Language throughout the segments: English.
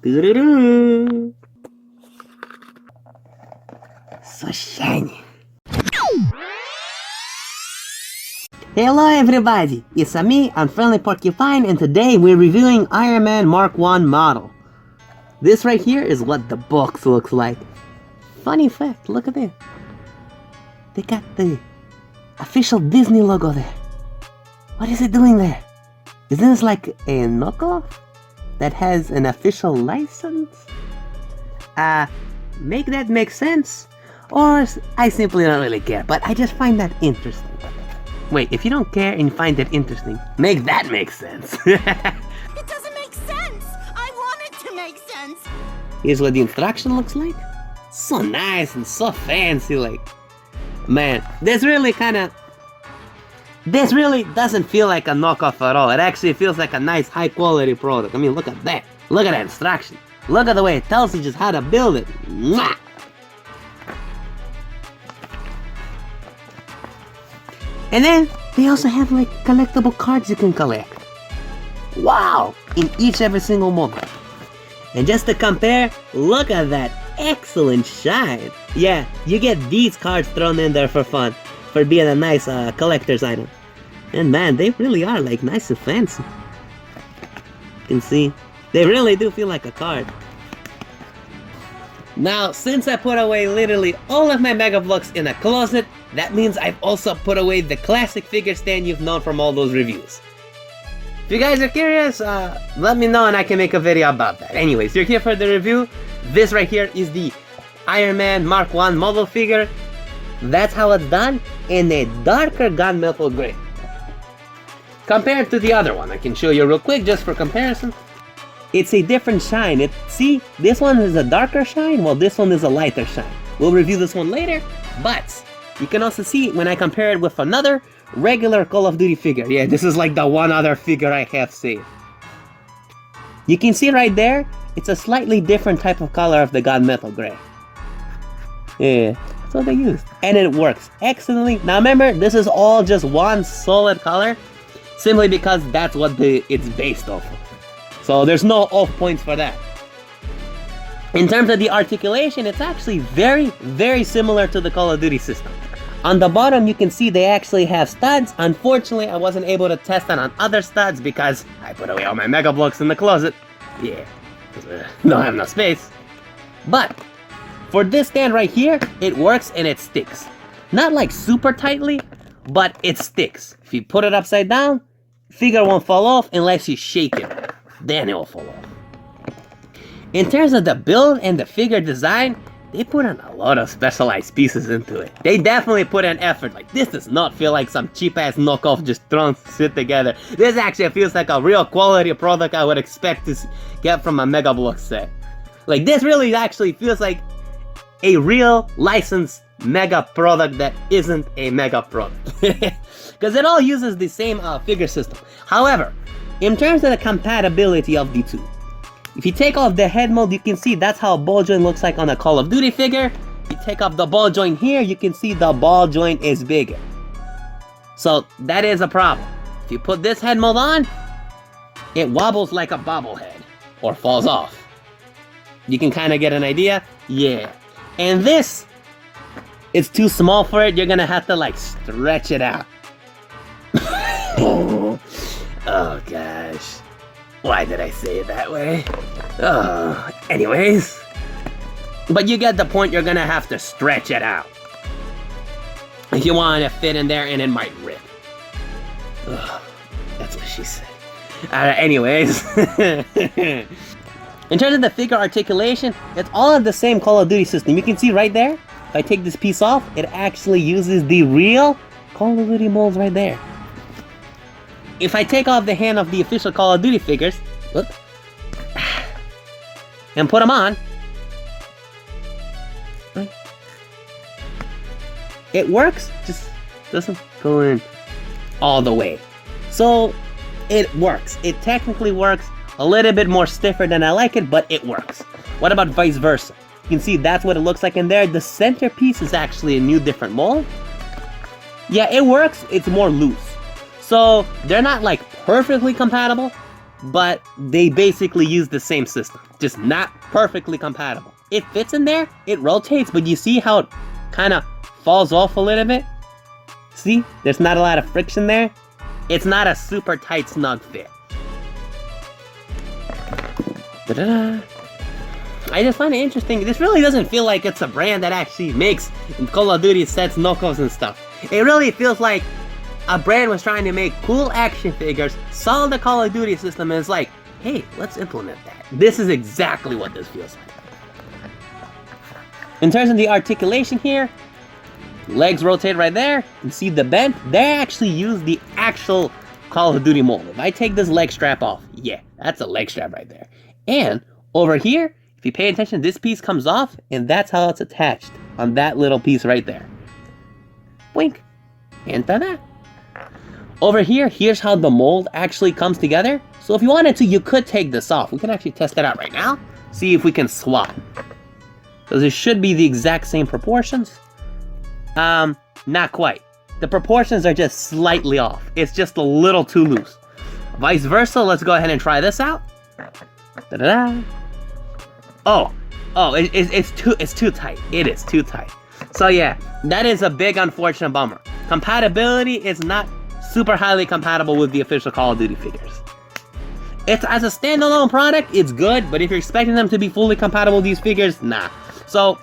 Doo-doo-doo. So shiny. Hello everybody, it's me, Unfriendly Porcupine, and today we're reviewing Iron Man Mark 1 model. This right here is what the box looks like. Funny fact, look at it. They got the official Disney logo there. What is it doing there? Is this like a knockoff that has an official license? Make that make sense? Or I simply don't really care, but I just find that interesting. Wait, if you don't care and you find that interesting, make that make sense. It doesn't make sense! I want it to make sense! Here's what the instruction looks like. So nice and so fancy, like... Man, this really doesn't feel like a knockoff at all. It actually feels like a nice high quality product. I mean, look at that. Look at that instruction. Look at the way it tells you just how to build it. Mwah! And then, they also have like collectible cards you can collect. Wow! In every single model. And just to compare, look at that excellent shine. Yeah, you get these cards thrown in there for fun. For being a nice collector's item. And man, they really are like nice and fancy. You can see, they really do feel like a card. Now, since I put away literally all of my Mega Blocks in a closet, that means I've also put away the classic figure stand you've known from all those reviews. If you guys are curious, let me know and I can make a video about that. Anyways, you're here for the review. This right here is the Iron Man Mark 1 model figure. That's how it's done, in a darker gunmetal gray. Compared to the other one, I can show you real quick just for comparison. It's a different shine. See, this one is a darker shine, while this one is a lighter shine. We'll review this one later, but you can also see when I compare it with another regular Call of Duty figure. Yeah, this is like the one other figure I have saved. You can see right there, it's a slightly different type of color of the gunmetal gray. Yeah, that's what they used. And it works excellently. Now remember, this is all just one solid color, simply because that's what it's based off of. So there's no off points for that. In terms of the articulation, it's actually very, very similar to the Call of Duty system. On the bottom, you can see they actually have studs. Unfortunately, I wasn't able to test that on other studs because I put away all my Mega Blocks in the closet. Yeah, because don't have enough space. But for this stand right here, it works and it sticks. Not like super tightly, but it sticks. If you put it upside down, figure won't fall off unless you shake it. Then it will fall off. In terms of the build and the figure design, they put in a lot of specialized pieces into it. They definitely put in effort. Like, this does not feel like some cheap-ass knockoff just thrown shit together. This actually feels like a real quality product I would expect to get from a Mega Bloks set. Like, this really actually feels like a real licensed Mega product that isn't a Mega product. Because it all uses the same figure system. However, in terms of the compatibility of the two, if you take off the head mold, you can see that's how a ball joint looks like on a Call of Duty figure. You take off the ball joint here, you can see the ball joint is bigger. So that is a problem. If you put this head mold on, it wobbles like a bobblehead, or falls off. You can kind of get an idea? Yeah. And this, it's too small for it, you're gonna have to like stretch it out. Oh gosh. Why did I say it that way? Oh, anyways. But you get the point, you're gonna have to stretch it out. If you want it to fit in there and it might rip. Ugh, that's what she said. Anyways. In terms of the figure articulation, it's all of the same Call of Duty system. You can see right there, if I take this piece off, it actually uses the real Call of Duty molds right there. If I take off the hand of the official Call of Duty figures, whoop, and put them on, it works, just doesn't go in all the way. So, it works. It technically works a little bit more stiffer than I like it, but it works. What about vice versa? You can see that's what it looks like in there. The centerpiece is actually a new different mold. Yeah, it works, it's more loose. So they're not like perfectly compatible, but they basically use the same system, just not perfectly compatible. It fits in there, it rotates, but you see how it kind of falls off a little bit? See, there's not a lot of friction there. It's not a super tight, snug fit. Da-da-da. I just find it interesting. This really doesn't feel like it's a brand that actually makes Call of Duty sets, knuckles, and stuff. It really feels like a brand was trying to make cool action figures, saw the Call of Duty system, and is like, hey, let's implement that. This is exactly what this feels like. In terms of the articulation here, legs rotate right there. You see the bend? They actually use the actual Call of Duty mold. If I take this leg strap off, yeah, that's a leg strap right there. And over here, if you pay attention, this piece comes off, and that's how it's attached on that little piece right there. Wink. And ta-da. Over here, here's how the mold actually comes together. So if you wanted to, you could take this off. We can actually test that out right now. See if we can swap. Because it should be the exact same proportions. Not quite. The proportions are just slightly off. It's just a little too loose. Vice versa, let's go ahead and try this out. Da-da-da. It's too tight. It is too tight. So yeah, that is a big unfortunate bummer. Compatibility is not super highly compatible with the official Call of Duty figures. It's as a standalone product, it's good, but if you're expecting them to be fully compatible with these figures, nah. So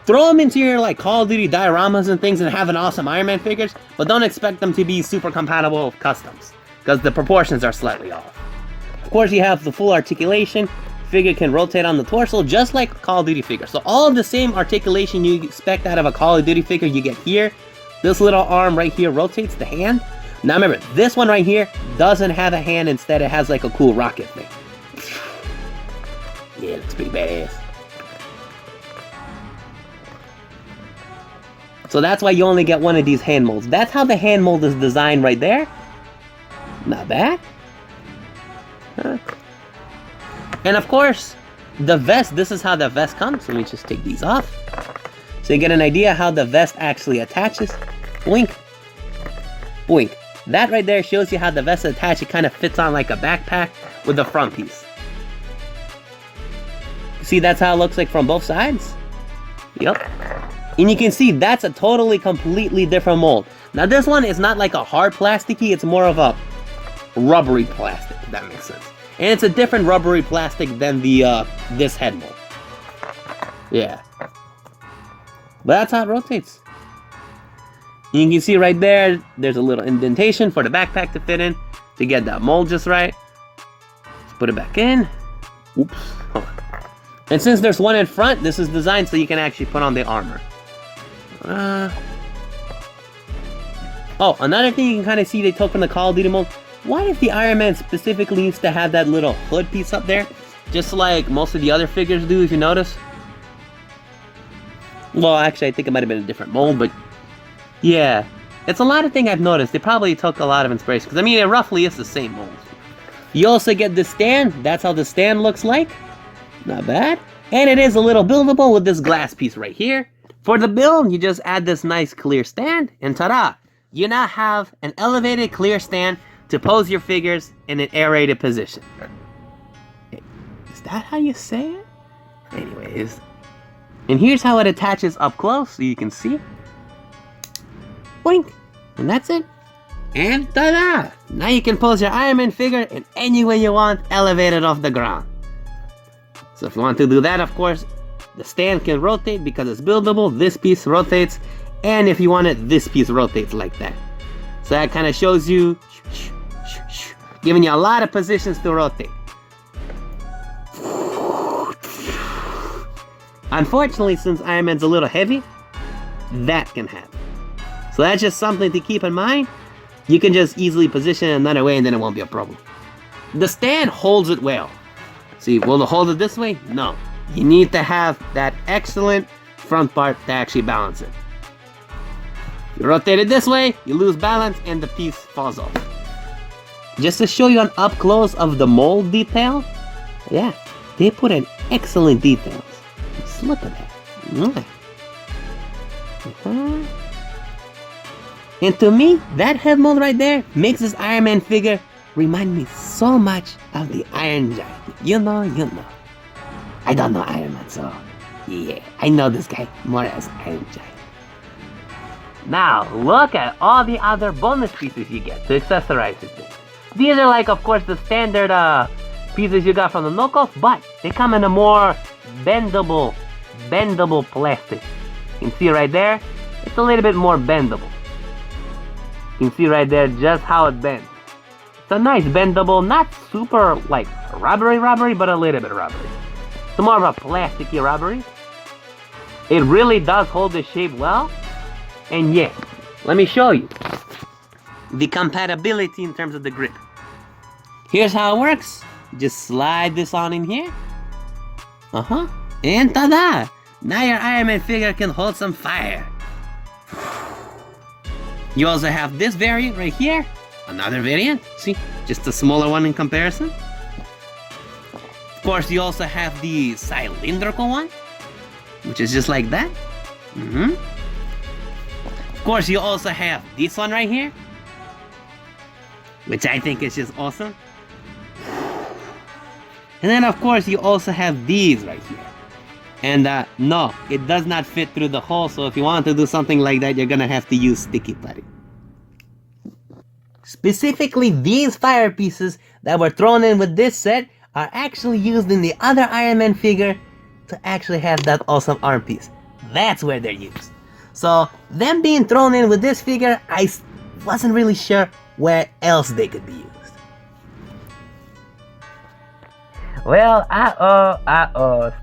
throw them into your like Call of Duty dioramas and things and have an awesome Iron Man figures, but don't expect them to be super compatible with customs, because the proportions are slightly off. Of course, you have the full articulation. Figure can rotate on the torso just like a Call of Duty figure. So all of the same articulation you expect out of a Call of Duty figure you get here. This little arm right here rotates the hand. Now remember, this one right here doesn't have a hand. Instead, it has like a cool rocket thing. Yeah, it looks pretty badass. So that's why you only get one of these hand molds. That's how the hand mold is designed right there. Not bad. Huh. And of course, the vest, this is how the vest comes. Let me just take these off. So you get an idea how the vest actually attaches. Boink. Boink. That right there shows you how the vest attaches. It kind of fits on like a backpack with the front piece. See, that's how it looks like from both sides? Yep. And you can see that's a totally, completely different mold. Now this one is not like a hard plasticky, it's more of a rubbery plastic, if that makes sense. And it's a different rubbery plastic than the this head mold. Yeah. But that's how it rotates. And you can see right there, there's a little indentation for the backpack to fit in, to get that mold just right. Let's put it back in. Oops. Hold on. And since there's one in front, this is designed so you can actually put on the armor. Oh, another thing you can kind of see they took from the Call of Duty mold. Why if the Iron Man specifically used to have that little hood piece up there? Just like most of the other figures do, if you notice. Well, actually, I think it might have been a different mold, but yeah. It's a lot of things I've noticed. They probably took a lot of inspiration, because I mean, it roughly is the same mold. You also get the stand. That's how the stand looks like. Not bad. And it is a little buildable with this glass piece right here. For the build, you just add this nice clear stand, and ta-da! You now have an elevated clear stand to pose your figures in an aerated position. Is that how you say it? Anyways. And here's how it attaches up close, so you can see. Boink! And that's it. And ta-da! Now you can pose your Iron Man figure in any way you want, elevated off the ground. So if you want to do that, of course, the stand can rotate because it's buildable. This piece rotates. And if you want it, this piece rotates like that. So that kind of shows you, giving you a lot of positions to rotate. Unfortunately, since Iron Man's a little heavy, that can happen. So that's just something to keep in mind. You can just easily position it another way and then it won't be a problem. The stand holds it well. See, will it hold it this way? No. You need to have that excellent front part to actually balance it. If you rotate it this way, you lose balance and the piece falls off. Just to show you an up close of the mold detail, yeah, they put in excellent details. Just look at that. And to me, that head mold right there makes this Iron Man figure remind me so so much of the Iron Giant. You know. I don't know Iron Man, so yeah, I know this guy more as Iron Giant. Now, look at all the other bonus pieces you get to accessorize this thing. These are like, of course, the standard pieces you got from the knockoff, but they come in a more bendable plastic. You can see right there, it's a little bit more bendable. You can see right there just how it bends. It's a nice bendable, not super like rubbery, but a little bit rubbery. It's more of a plasticky rubbery. It really does hold the shape well. And yeah, let me show you the compatibility in terms of the grip. Here's how it works. Just slide this on in here. And ta-da! Now your Iron Man figure can hold some fire. You also have this variant right here. Another variant. See? Just a smaller one in comparison. Of course, you also have the cylindrical one, which is just like that. Of course, you also have this one right here, which I think is just awesome. And then, of course, you also have these right here. And no, it does not fit through the hole, so if you want to do something like that, you're gonna have to use sticky putty. Specifically, these fire pieces that were thrown in with this set are actually used in the other Iron Man figure to actually have that awesome arm piece. That's where they're used. So, them being thrown in with this figure, I wasn't really sure where else they could be used. Well,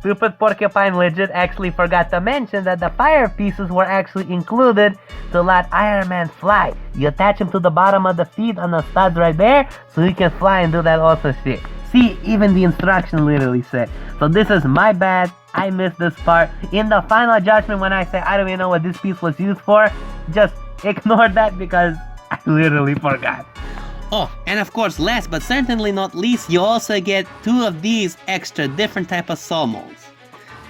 Stupid Porcupine Legit actually forgot to mention that the fire pieces were actually included to let Iron Man fly. You attach him to the bottom of the feet on the studs right there, so he can fly and do that awesome shit. See, even the instruction literally said. So this is my bad. I missed this part. In the final judgment, when I say I don't even know what this piece was used for, just ignore that because I literally forgot. Oh, and of course, last but certainly not least, you also get 2 of these extra different type of saw molds.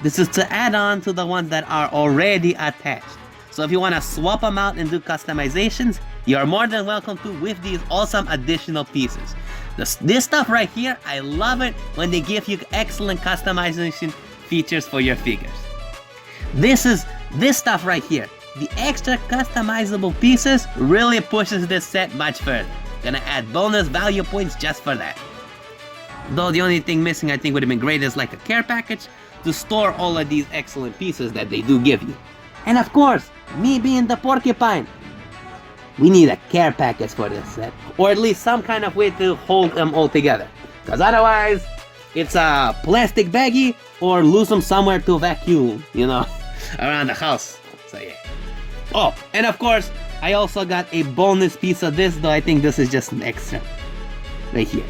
This is to add on to the ones that are already attached. So if you want to swap them out and do customizations, you are more than welcome to with these awesome additional pieces. This stuff right here, I love it when they give you excellent customization features for your figures. This stuff right here, the extra customizable pieces really pushes this set much further. Gonna add bonus value points just for that. Though the only thing missing I think would have been great is like a care package to store all of these excellent pieces that they do give you. And of course, me being the porcupine, we need a care package for this set, or at least some kind of way to hold them all together. Because otherwise, it's a plastic baggie or lose them somewhere to vacuum, you know, around the house. So yeah. Oh, and of course, I also got a bonus piece of this, though I think this is just an extra right here.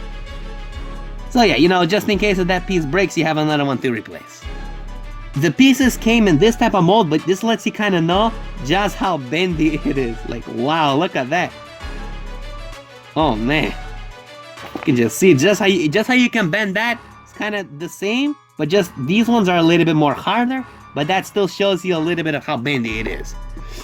So yeah, you know, just in case if that piece breaks, you have another one to replace. The pieces came in this type of mold, but this lets you kind of know just how bendy it is. Like, wow, look at that. Oh man, you can just see just how you can bend that. It's kind of the same, but just these ones are a little bit more harder, but that still shows you a little bit of how bendy it is.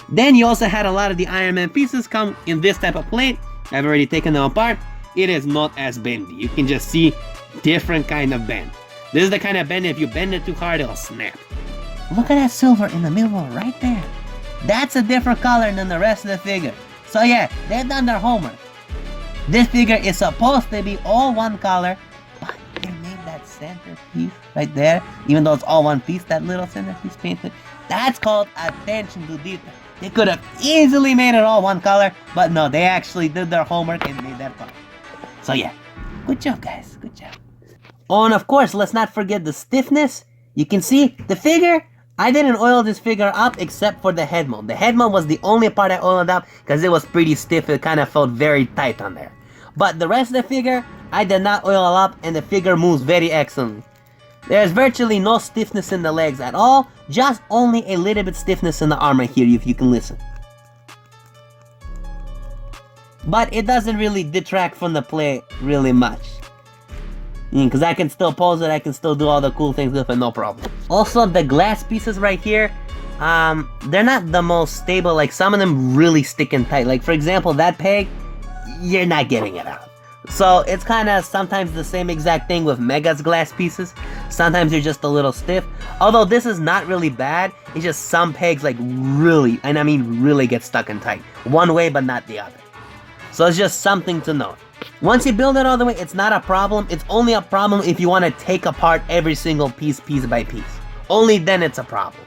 Then you also had a lot of the Iron Man pieces come in this type of plate. I've already taken them apart. It is not as bendy. You can just see different kind of bend. This is the kind of bend if you bend it too hard, it'll snap. Look at that silver in the middle right there. That's a different color than the rest of the figure. So yeah, they've done their homework. This figure is supposed to be all one color, but they made that centerpiece right there, even though it's all one piece, that little centerpiece painted. That's called attention to detail. They could have easily made it all one color, but no, they actually did their homework and made that part. So yeah, good job guys, good job. Oh, and of course, let's not forget the stiffness. You can see the figure, I didn't oil this figure up except for the head mold. The head mold was the only part I oiled up because it was pretty stiff, it kind of felt very tight on there. But the rest of the figure, I did not oil up and the figure moves very excellently. There's virtually no stiffness in the legs at all, just only a little bit stiffness in the arm right here if you can listen. But it doesn't really detract from the play really much. Because I can still pose it, I can still do all the cool things with it, no problem. Also, the glass pieces right here, they're not the most stable, like some of them really stick in tight. Like for example, that peg, you're not getting it out. So it's kind of sometimes the same exact thing with Mega's glass pieces. Sometimes they're just a little stiff. Although this is not really bad, it's just some pegs like really, and I mean really get stuck in tight. One way but not the other. So it's just something to note. Once you build it all the way, it's not a problem. It's only a problem if you want to take apart every single piece by piece. Only then it's a problem.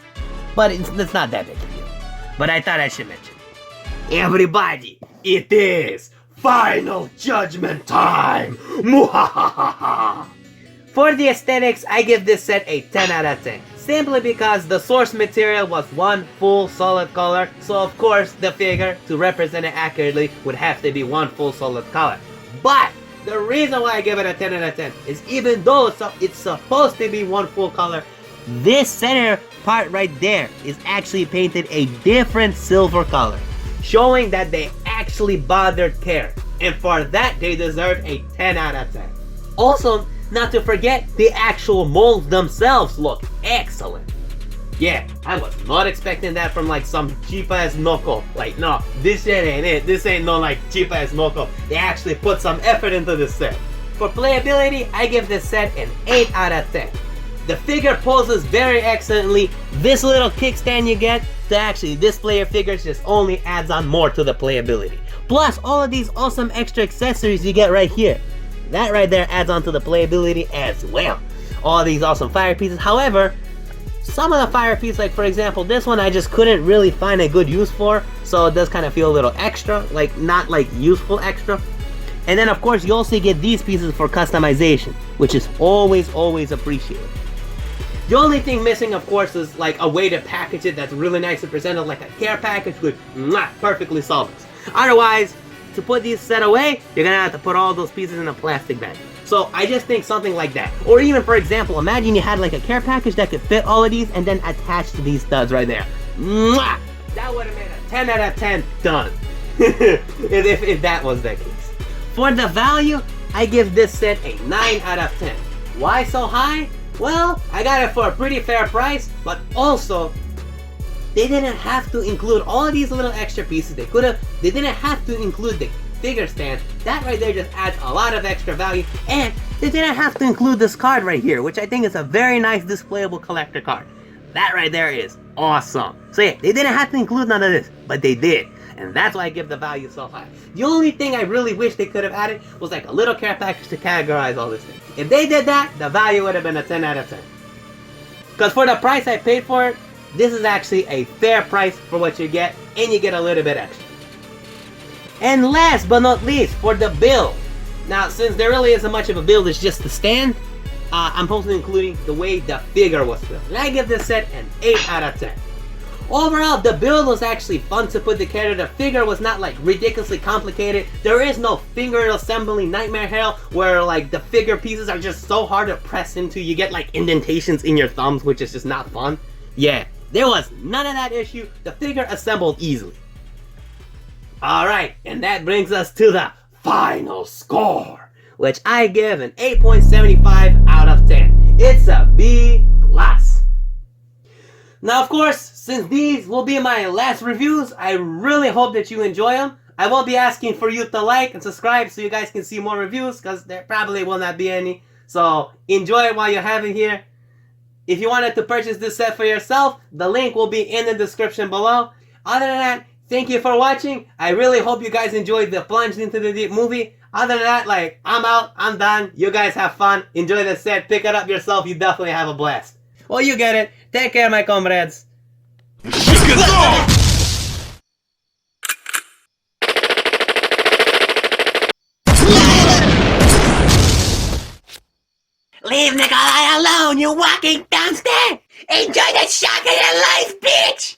But it's not that big a deal. But I thought I should mention. Everybody, it is Final Judgment time! Muhahaha! For the aesthetics, I give this set a 10 out of 10. Simply because the source material was one full solid color, so of course the figure, to represent it accurately, would have to be one full solid color. But the reason why I give it a 10 out of 10 is even though it's supposed to be one full color, this center part right there is actually painted a different silver color, showing that they actually bothered care, and for that they deserve a 10 out of 10. Also, not to forget, the actual molds themselves look excellent. Yeah, I was not expecting that from like some cheap ass knockoff. Like, no, this shit ain't it. This ain't no like cheap ass knockoff. They actually put some effort into this set. For playability, I give this set an 8 out of 10. The figure poses very excellently. This little kickstand you get to actually display your figures just only adds on more to the playability. Plus, all of these awesome extra accessories you get right here. That right there adds on to the playability as well. All these awesome fire pieces. However, some of the fire pieces, like for example, this one I just couldn't really find a good use for. So it does kind of feel a little extra, like not like useful extra. And then of course you also get these pieces for customization, which is always appreciated. The only thing missing, of course, is like a way to package it that's really nice and presented like a care package with perfectly solvents. Otherwise, to put these set away, you're gonna have to put all those pieces in a plastic bag. So I just think something like that. Or even, for example, imagine you had like a care package that could fit all of these and then attach to these studs right there. That would have made a 10 out of 10 done. if that was the case. For the value, I give this set a 9 out of 10. Why so high? Well, I got it for a pretty fair price, but also, they didn't have to include all of these little extra pieces. They didn't have to include the figure stand. That right there just adds a lot of extra value, and they didn't have to include this card right here, which I think is a very nice displayable collector card. That right there is awesome. So yeah, they didn't have to include none of this, but they did. And that's why I give the value so high. The only thing I really wish they could have added was like a little care package to categorize all this thing. If they did that, the value would have been a 10 out of 10. Because for the price I paid for it, this is actually a fair price for what you get, and you get a little bit extra. And last but not least, for the build. Now, since there really isn't much of a build, it's just the stand, I'm mostly including the way the figure was built. And I give this set an 8 out of 10. Overall, the build was actually fun to put together. The figure was not like ridiculously complicated. There is no finger assembly nightmare hell where like the figure pieces are just so hard to press into. You get like indentations in your thumbs, which is just not fun. Yeah, there was none of that issue. The figure assembled easily. Alright, and that brings us to the final score, which I give an 8.75 out of 10. It's a B+. Now, of course, since these will be my last reviews, I really hope that you enjoy them. I won't be asking for you to like and subscribe so you guys can see more reviews, because there probably will not be any. So, enjoy it while you have it here. If you wanted to purchase this set for yourself, the link will be in the description below. Other than that, thank you for watching. I really hope you guys enjoyed the plunge into the deep movie. Other than that, like, I'm out, I'm done. You guys have fun. Enjoy the set. Pick it up yourself. You definitely have a blast. Well, you get it. Take care, my comrades. Leave Nikolai alone, you walking dumpster! Enjoy the shock of your life, bitch!